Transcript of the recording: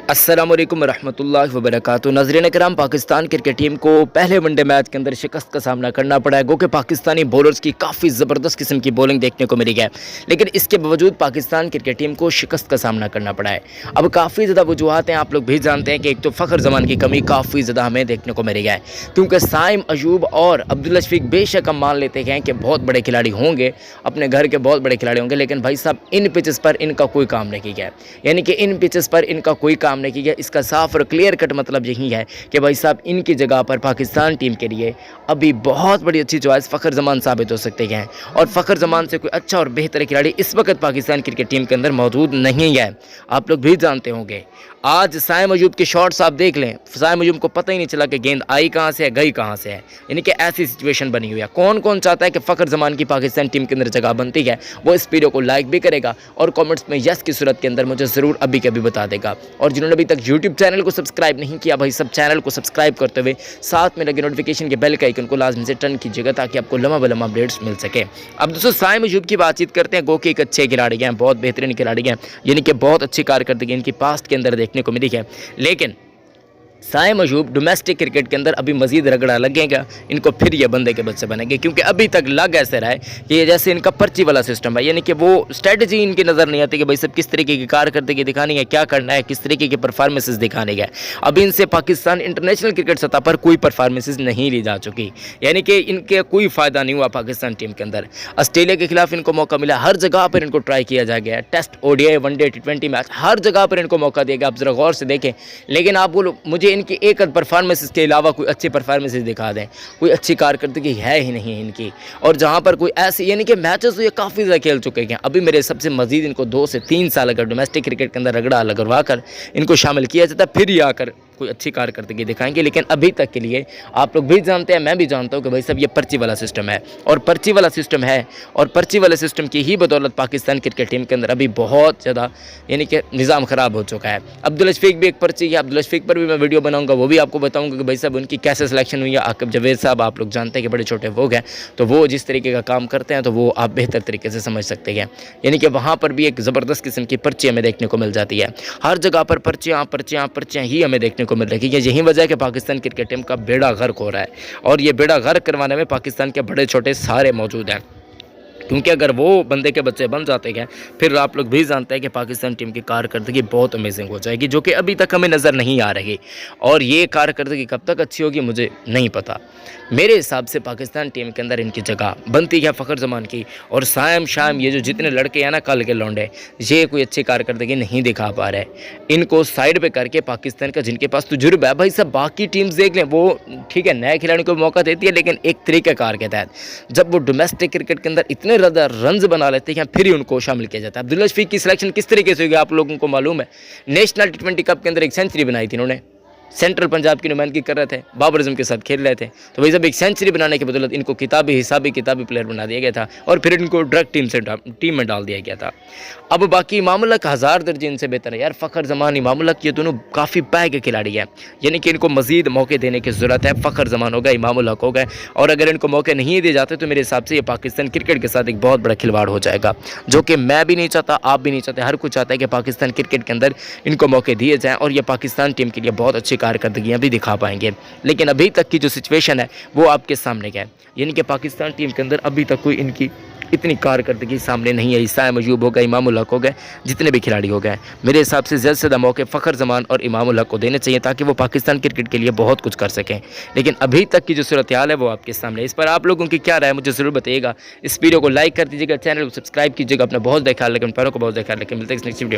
अस्सलाम वालेकुम रहमतुल्लाहि व बरकातुहू। नाज़रीन कराम, पाकिस्तान क्रिकेट टीम को पहले वनडे मैच के अंदर शिकस्त का सामना करना पड़ा है। गो कि पाकिस्तानी बॉलर्स की काफ़ी ज़बरदस्त किस्म की बॉलिंग देखने को मिली है, लेकिन इसके बावजूद पाकिस्तान क्रिकेट टीम को शिकस्त का सामना करना पड़ा है। अब काफ़ी ज़्यादा वजूहत हैं, आप लोग भी जानते हैं कि एक तो फ़खर जमान की कमी काफ़ी ज़्यादा हमें देखने को मिली है, क्योंकि साइम अयूब और अब्दुल्ला शफीक बेशक हम मान लेते हैं कि बहुत बड़े खिलाड़ी होंगे, अपने घर के बहुत बड़े खिलाड़ी होंगे, लेकिन भाई साहब इन पिचेस पर इनका कोई काम नहीं किया है। यानी कि इन पिचेस पर इनका कोई काम नहीं किया। इसका साफ और क्लियर कट मतलब यही है कि भाई साहब इनकी जगह पर पाकिस्तान टीम के लिए अभी बहुत बड़ी अच्छी चॉइस फ़खर जमान साबित हो सकते हैं, और फ़खर जमान से कोई अच्छा और बेहतर खिलाड़ी इस वक्त पाकिस्तान क्रिकेट टीम के अंदर मौजूद नहीं है। आप लोग भी जानते होंगे, आज साइम अयूब के शॉट्स आप देख लें, साइम अयूब को पता ही नहीं चला कि गेंद आई कहाँ से है, गई कहाँ से है। यानी कि ऐसी सिचुएशन बनी हुई है। कौन कौन चाहता है कि फ़खर जमान की पाकिस्तान टीम के अंदर जगह बनती है, वो इस वीडियो को लाइक भी करेगा और कमेंट्स में यस की सूरत के अंदर मुझे ज़रूर अभी के अभी बता देगा। और जिन्होंने अभी तक यूट्यूब चैनल को सब्सक्राइब नहीं किया, भाई सब चैनल को सब्सक्राइब करते हुए साथ में लगे नोटिफिकेशन के बेल का आइकन को लाजमी से टर्न कीजिएगा, ताकि आपको लम्हा ब लम्हा अपडेट्स मिल सके। अब दोस्तों साइम अयूब की बातचीत करते हैं। गो कि एक अच्छे खिलाड़ी हैं, बहुत बेहतरीन खिलाड़ी हैं, यानी कि बहुत अच्छी कारकर्दगी इनकी पास्ट के अंदर देखने को मिली है, लेकिन साइम अयूब डोमेस्टिक क्रिकेट के अंदर अभी मजीद रगड़ा लगेगा, इनको फिर ये बंदे के बच्चे बनेंगे, क्योंकि अभी तक लग ऐसे रहा है कि ये जैसे इनका पर्ची वाला सिस्टम है। यानी कि वो स्ट्रेटजी इनकी नज़र नहीं आती कि भाई सब किस तरीके की कारकर्दगी दिखानी है, क्या करना है, किस तरीके की परफॉर्मेंसेस दिखाने है। अभी इनसे पाकिस्तान इंटरनेशनल क्रिकेट सतह पर कोई परफॉर्मेंसेस नहीं ली जा चुकी, यानी कि इनके कोई फ़ायदा नहीं हुआ पाकिस्तान टीम के अंदर। ऑस्ट्रेलिया के खिलाफ इनको मौका मिला, हर जगह पर इनको ट्राई किया जा गया, test, ODI, one day, T20 match, हर जगह पर इनको मौका दिया गया। आप ज़रा गौर से देखें, लेकिन आप बोलो मुझे इनकी एक परफॉर्मेंसेस के अलावा कोई अच्छी परफॉर्मेंसेस दिखा दें, कोई अच्छी कारकर्दगी है ही नहीं इनकी। और जहां पर कोई ऐसे यानी कि मैचेस तो ये काफ़ी ज़्यादा खेल चुके हैं, अभी मेरे सबसे मजीद इनको 2 से 3 साल अगर डोमेस्टिक क्रिकेट के अंदर रगड़ा लगवा कर इनको शामिल किया जाता, फिर ये आकर कोई अच्छी कारकर्दगी दिखाएंगे। लेकिन अभी तक के लिए आप लोग भी जानते हैं, मैं भी जानता हूं कि भाई साहब ये पर्ची वाला सिस्टम है, और पर्ची वाला सिस्टम है, और पर्ची वाले सिस्टम की ही बदौलत पाकिस्तान क्रिकेट टीम के अंदर अभी बहुत ज़्यादा यानी कि निज़ाम ख़राब हो चुका है। अब्दुल्ला शफीक भी एक पर्ची है, अब्दुल्ला शफीक पर भी मैं वीडियो बनाऊंगा, वो भी आपको बताऊंगा कि भाई साहब उनकी कैसे सिलेक्शन हुई है। आकिब जवेद साहब आप लोग जानते हैं कि बड़े छोटे लोग हैं, तो वो जिस तरीके का काम करते हैं तो वो आप बेहतर तरीके से समझ सकते हैं। यानी कि वहाँ पर भी एक ज़बरदस्त किस्म की पर्ची हमें देखने को मिल जाती है, हर जगह पर पर्चियाँ पर्चियाँ पर्चियाँ ही हमें देखने को मिल रही है। यही वजह है कि पाकिस्तान क्रिकेट टीम का बेड़ा गर्क हो रहा है, और ये बेड़ा गर्क करवाने में पाकिस्तान के बड़े छोटे सारे मौजूद हैं, क्योंकि अगर वो बंदे के बच्चे बन जाते हैं फिर आप लोग भी जानते हैं कि पाकिस्तान टीम की कारकर्दगी बहुत अमेजिंग हो जाएगी, जो कि अभी तक हमें नज़र नहीं आ रही। और ये कारकर्दगी कब तक अच्छी होगी मुझे नहीं पता। मेरे हिसाब से पाकिस्तान टीम के अंदर इनकी जगह बनती है फ़खर जमान की, और साइम शाम ये जो जितने लड़के हैं ना कल के लौंडे, ये कोई अच्छी कारकर्दगी नहीं दिखा पा रहे। इनको साइड पे करके पाकिस्तान का जिनके पास तजुर्बा है, भाई सब बाकी टीम्स देख लें, वो ठीक है नए खिलाड़ियों को मौका देती है, लेकिन एक तरीक़ेकार के तहत जब वो डोमेस्टिक क्रिकेट के अंदर इतने ज़्यादा रन्स बना लेते हैं फिर ही उनको शामिल किया जाता है। अब्दुल्ला शफीक की सिलेक्शन किस तरीके से हुई आप लोगों को मालूम है, नेशनल T20 कप के अंदर एक सेंचुरी बनाई थी इन्होंने, सेंट्रल पंजाब की नुमाइंदगी कर रहे थे, बाबर आजम के साथ खेल रहे थे, तो भाई जब एक सेंचुरी बनाने की बदौलत इनको किताबी प्लेयर बना दिया गया था, और फिर इनको डायरेक्ट टीम में डाल दिया गया था। अब बाकी इमाम उल हक 1000 दर्जे इनसे बेहतर है यार। फ़खर जमान, इमाम उल हक ये दोनों काफ़ी पैग के खिलाड़ी हैं, यानी कि इनको मजीद मौके देने की ज़रूरत है। फ़खर जमान हो गए, इमाम उल हक हो गए, और अगर इनको मौके नहीं दिए जाते तो मेरे हिसाब से ये पाकिस्तान क्रिकेट के साथ एक बहुत बड़ा खिलवाड़ हो जाएगा, जो कि मैं भी नहीं चाहता, आप भी नहीं चाहते। हर कोई चाहता है कि पाकिस्तान क्रिकेट के अंदर इनको मौके दिए जाएँ, और ये पाकिस्तान टीम के लिए बहुत अच्छी कारकर्दगियाँ भी दिखा पाएंगे। लेकिन अभी तक की जो सिचुएशन है वो आपके सामने क्या है, यानी कि पाकिस्तान टीम के अंदर अभी तक कोई इनकी इतनी कारकर्दगी सामने नहीं आई। साइम अयूब हो गए, इमाम उल हक हो गए, जितने भी खिलाड़ी हो गए, मेरे हिसाब से ज़्यादा से ज़्यादा मौके फ़खर जमान और इमाम उल हक को देने चाहिए, ताकि वो पाकिस्तान क्रिकेट के लिए बहुत कुछ कर सकें। लेकिन अभी तक की जो सूरत हाल है वो आपके सामने, इस पर आप लोगों की क्या राय है मुझे ज़रूर बताइएगा। इस वीडियो को लाइक कर दीजिएगा, चैनल को सब्सक्राइब कीजिएगा, अपना बहुत ख्याल रखें, पैरों को बहुत ख्याल रखें। मिलते हैं नेक्स्ट वीडियो में।